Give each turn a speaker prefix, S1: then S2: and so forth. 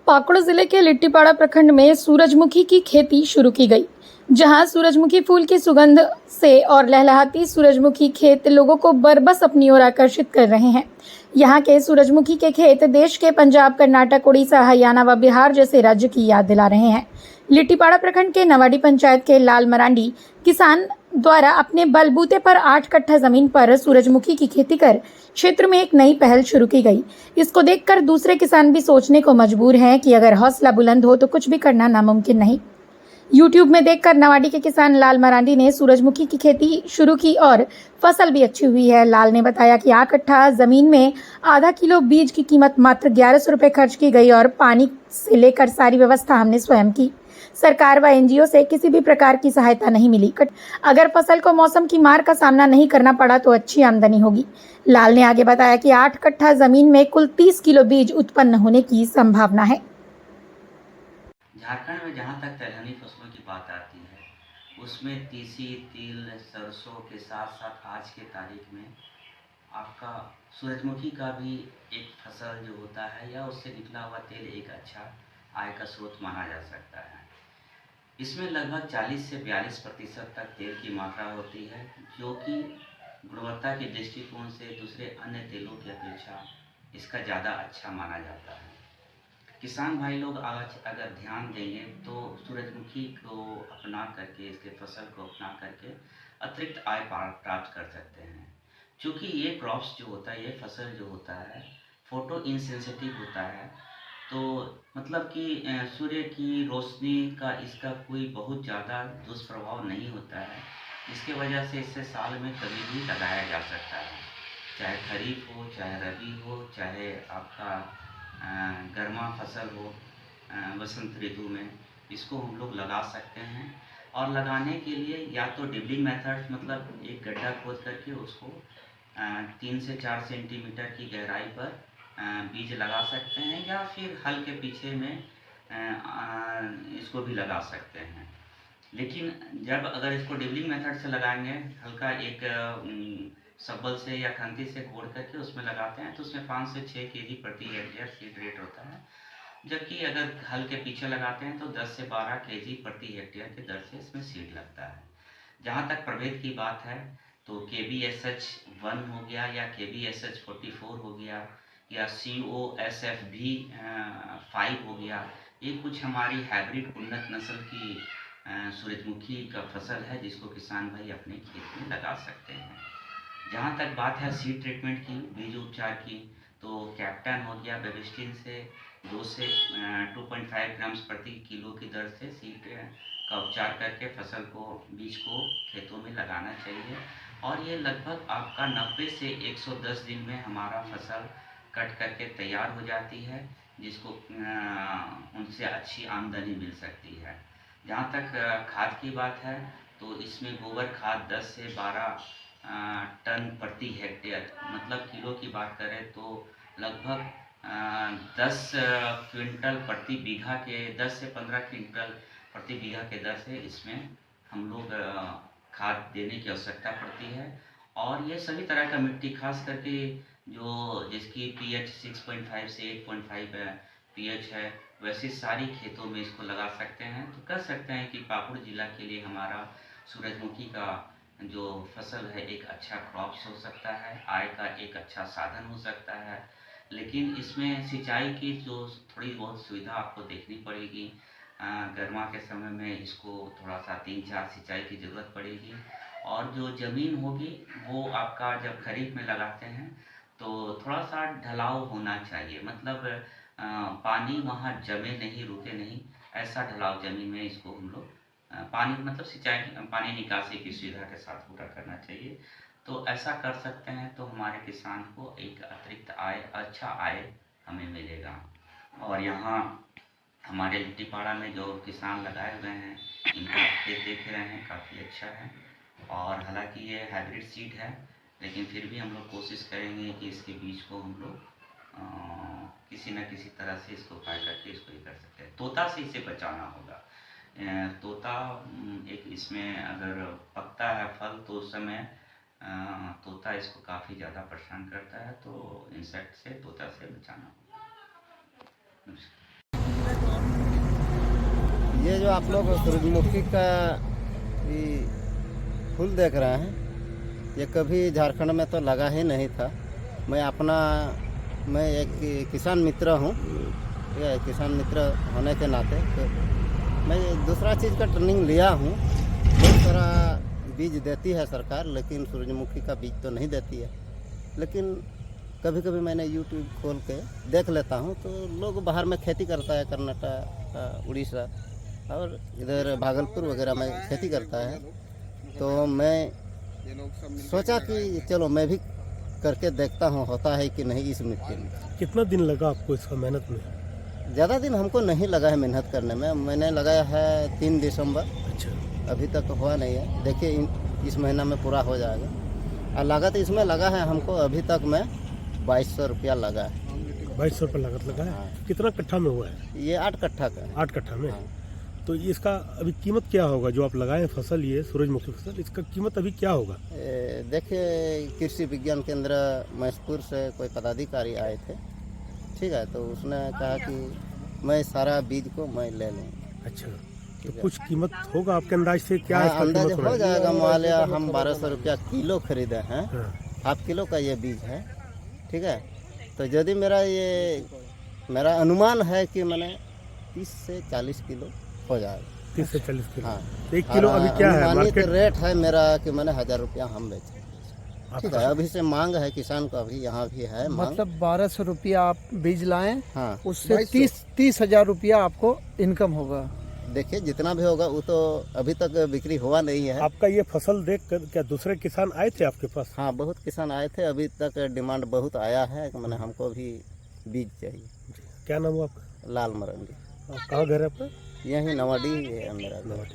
S1: पाकुड़ जिले के लिट्टीपाड़ा प्रखंड में सूरजमुखी की खेती शुरू की गई, जहां सूरजमुखी फूल की सुगंध से और लहलहाती सूरजमुखी खेत लोगों को बरबस अपनी ओर आकर्षित कर रहे हैं। यहां के सूरजमुखी के खेत देश के पंजाब, कर्नाटक, उड़ीसा, हरियाणा व बिहार जैसे राज्य की याद दिला रहे हैं। लिट्टीपाड़ा प्रखंड के नवाडी पंचायत के लाल मरांडी किसान द्वारा अपने बलबूते पर 8 कट्ठा जमीन पर सूरजमुखी की खेती कर क्षेत्र में एक नई पहल शुरू की गई। इसको देखकर दूसरे किसान भी सोचने को मजबूर हैं कि अगर हौसला बुलंद हो तो कुछ भी करना नामुमकिन नहीं। यूट्यूब में देखकर नवाडी के किसान लाल मरांडी ने सूरजमुखी की खेती शुरू की और फसल भी अच्छी हुई है। लाल ने बताया कि 8 कट्ठा जमीन में आधा किलो बीज की कीमत मात्र 1100 रुपये खर्च की गई और पानी से लेकर सारी व्यवस्था हमने स्वयं की। सरकार व एनजीओ से किसी भी प्रकार की सहायता नहीं मिली। अगर फसल को मौसम की मार का सामना नहीं करना पड़ा तो अच्छी आमदनी होगी। लाल ने आगे बताया कि 8 कट्ठा जमीन में कुल 30 किलो बीज उत्पन्न होने की संभावना है।
S2: झारखंड में जहाँ तक दलहनी फसलों की बात आती है, उसमें तीसी, तिल, सरसों के साथ साथ आज के तारीख में आपका सूरजमुखी का भी एक फसल जो होता है या उससे निकला हुआ तेल एक अच्छा आय का स्रोत माना जा सकता है। इसमें लगभग 40 से 42% तक तेल की मात्रा होती है, जो कि गुणवत्ता के दृष्टिकोण से दूसरे अन्य तेलों की अपेक्षा इसका ज़्यादा अच्छा माना जाता है। किसान भाई लोग आज अगर ध्यान देंगे तो सूरजमुखी को अपना करके, इसके फसल को अपना करके अतिरिक्त आय प्राप्त कर सकते हैं। क्योंकि ये क्रॉप्स जो होता है, ये फसल जो होता है, फोटो इनसेंसिटिव होता है। तो मतलब कि सूर्य की रोशनी का इसका कोई बहुत ज़्यादा दुष्प्रभाव नहीं होता है। इसके वजह से इसे साल में कभी भी लगाया जा सकता है, चाहे खरीफ हो, चाहे रबी हो, चाहे आपका गर्मा फसल हो, वसंत ऋतु में इसको हम लोग लगा सकते हैं। और लगाने के लिए या तो डिबलिंग मेथड, मतलब एक गड्ढा खोद करके उसको 3 से 4 सेंटीमीटर की गहराई पर बीज लगा सकते हैं, या फिर हल के पीछे में इसको भी लगा सकते हैं। लेकिन जब अगर इसको डिबलिंग मेथड से लगाएंगे, हल्का एक सब्बल से या खंती से कोड़ करके उसमें लगाते हैं, तो उसमें 5 से 6 केजी प्रति हेक्टेयर सीड रेट होता है। जबकि अगर हल के पीछे लगाते हैं तो 10 से 12 केजी प्रति हेक्टेयर की दर से इसमें सीड लगता है। जहाँ तक प्रभेद की बात है तो KBSH1 हो गया या KBSH44 हो गया या COSFB 5 हो गया, ये कुछ हमारी हाइब्रिड उन्नत नस्ल की सूरजमुखी का फसल है, जिसको किसान भाई अपने खेत में लगा सकते हैं। जहाँ तक बात है सीड ट्रीटमेंट की, बीज उपचार की, तो कैप्टन हो गया बेबिस्टिन से 2 से 2.5 ग्राम्स प्रति किलो की दर से सीड का उपचार करके फसल को, बीज को खेतों में लगाना चाहिए। और ये लगभग आपका 90 से 110 दिन में हमारा फसल कट करके तैयार हो जाती है, जिसको उनसे अच्छी आमदनी मिल सकती है। जहाँ तक खाद की बात है तो इसमें गोबर खाद 10 से 12 टन प्रति हेक्टेयर, मतलब किलो की बात करें तो लगभग 10 क्विंटल प्रति बीघा के, 10 से 15 क्विंटल प्रति बीघा के दर से इसमें हम लोग खाद देने की आवश्यकता पड़ती है। और ये सभी तरह का मिट्टी, खास करके जो जिसकी pH 6.5 से 8.5 pH है, वैसे सारी खेतों में इसको लगा सकते हैं। तो कह सकते हैं कि पाकुड़ जिला के लिए हमारा सूरजमुखी का जो फसल है एक अच्छा क्रॉप्स हो सकता है, आय का एक अच्छा साधन हो सकता है। लेकिन इसमें सिंचाई की जो थोड़ी बहुत सुविधा आपको देखनी पड़ेगी। गर्मा के समय में इसको थोड़ा सा 3-4 सिंचाई की ज़रूरत पड़ेगी। और जो ज़मीन होगी वो आपका जब खरीफ में लगाते हैं तो थोड़ा सा ढलाव होना चाहिए, मतलब पानी वहाँ जमे नहीं, रुके नहीं, ऐसा ढलाव ज़मीन में इसको हम लोग पानी, मतलब सिंचाई, पानी निकासी की सुविधा के साथ पूरा करना चाहिए। तो ऐसा कर सकते हैं तो हमारे किसान को एक अतिरिक्त आय, अच्छा आय हमें मिलेगा। और यहाँ हमारे लिट्टीपाड़ा में जो किसान लगाए हुए हैं, इनका खेत देख रहे हैं, काफ़ी अच्छा है। और हालांकि ये हाइब्रिड सीड है, लेकिन फिर भी हम लोग कोशिश करेंगे कि इसके बीज को हम लोग किसी न किसी तरह से इसको उपाय करके इसको ये कर सकते हैं। तोता से इसे बचाना होगा। तोता एक, इसमें अगर पकता है फल तो उस समय तोता इसको काफ़ी ज़्यादा परेशान करता है, तो इंसेक्ट से, तोता से बचाना होगा।
S3: ये जो आप लोग सूरजमुखी का ये फूल देख रहे हैं, ये कभी झारखंड में तो लगा ही नहीं था। मैं एक किसान मित्र हूँ, ठीक है। किसान मित्र होने के नाते तो मैं दूसरा चीज़ का ट्रेनिंग लिया हूँ। बहुत सारा बीज देती है सरकार, लेकिन सूरजमुखी का बीज तो नहीं देती है। लेकिन कभी कभी मैंने यूट्यूब खोल के देख लेता हूँ, तो लोग बाहर में खेती करता है, कर्नाटक, उड़ीसा और इधर भागलपुर वगैरह में खेती करता है। तो मैं सोचा कि चलो मैं भी करके देखता हूँ होता है कि नहीं इस मिट्टी में।
S4: कितना दिन लगा आपको इसका मेहनत में?
S3: ज़्यादा दिन हमको नहीं लगा है मेहनत करने में। मैंने लगाया है 3 दिसंबर,
S4: अच्छा,
S3: अभी तक हुआ नहीं है। देखिए इस महीना में पूरा हो जाएगा। और लागत इसमें लगा है हमको अभी तक में 2200 रुपया लगा है।
S4: 2200 रुपये लागत लगा है।
S3: हाँ।
S4: कितना कट्ठा में हुआ है?
S3: ये 8 कट्ठा का है।
S4: 8 कट्ठा में।
S3: हाँ।
S4: तो इसका अभी कीमत क्या होगा? जो आप लगाए फसल, ये सूरजमुखी फसल, इसका कीमत अभी क्या होगा?
S3: देखिए, कृषि विज्ञान केंद्र मैसूर से कोई पदाधिकारी आए थे, ठीक है। तो उसने कहा कि मैं सारा बीज को मैं ले लूँ।
S4: अच्छा, तो कुछ कीमत होगा आपके अंदाज से? क्या
S3: हाँ,
S4: इसका
S3: अंदाज
S4: कीमत
S3: हो जाएगा। मान लिया हम 1200 रुपया किलो खरीदे हैं,
S4: हाँ।
S3: हाफ किलो का ये बीज है, ठीक है। तो यदि मेरा अनुमान है कि मैंने 30 से 40 किलो हो जाएगा।
S4: 30 से 40 किलो।
S3: हाँ।
S4: 1 किलो अभी क्या है
S3: अनुमानित
S4: मार्केट?
S3: रेट है मेरा कि मैंने 1000 रुपया हम बेचे, ठीक है।
S4: आपका?
S3: अभी से मांग है किसान को, अभी यहाँ भी है मांग।
S5: मतलब 1200 रुपया आप बीज लाएं,
S3: हाँ,
S5: उससे 30 हजार रुपया आपको इनकम होगा।
S3: देखिए जितना भी होगा वो तो अभी तक बिक्री हुआ नहीं है।
S4: आपका ये फसल देख कर क्या दूसरे किसान आए थे आपके पास?
S3: हाँ, बहुत किसान आए थे। अभी तक डिमांड बहुत आया है कि मैंने हमको भी बीज चाहिए।
S4: क्या नाम हुआ आपका?
S3: लाल मरंडी,
S4: कहाँ घर है आपका?
S3: यही नवाडी है मेरा घर।